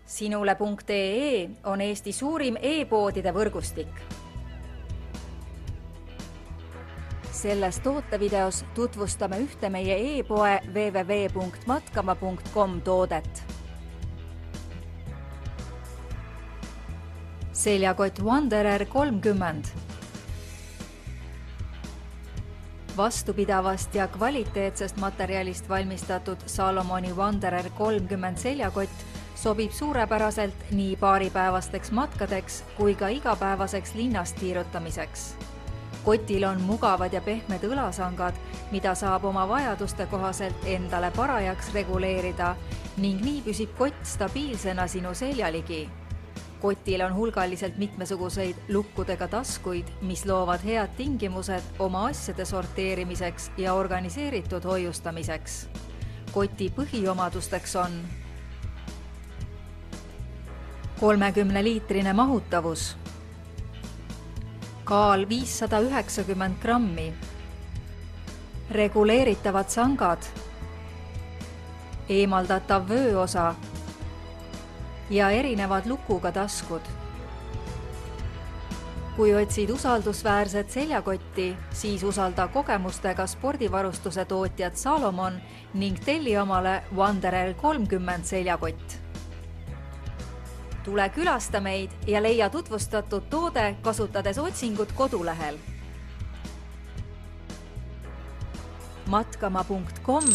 Sinule.ee on Eesti suurim e-poodide võrgustik. Selles tootevideos tutvustame ühte meie e-poe www.matkama.com toodet. Seljakott Wanderer 30. Vastupidavast ja kvaliteetsest materjalist valmistatud Salomoni Wanderer 30 seljakott sobib suurepäraselt nii paaripäevasteks matkadeks kui ka igapäevaseks linnast tiirutamiseks. Kotil on mugavad ja pehmed õlasangad, mida saab oma vajaduste kohaselt endale parajaks reguleerida ning nii püsib kott stabiilsena sinu seljaligi. Kotil on hulgaliselt mitmesuguseid lukkudega taskuid, mis loovad head tingimused oma asjade sorteerimiseks ja organiseeritud hoiustamiseks. Koti põhiomadusteks on 30-liitrine mahutavus, kaal 590 grammi, reguleeritavad sangad, eemaldatav vööosa ja erinevad lukuga taskud. Kui otsid usaldusväärset seljakotti, siis usalda kogemustega spordivarustuse tootjad Salomon ning telli omale Wanderer 30 seljakott. Tule külasta meid ja leia tutvustatud toode kasutades otsingut kodulehel. Matkama.com,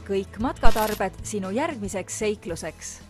kõik matkatarbed sinu järgmiseks seikluseks.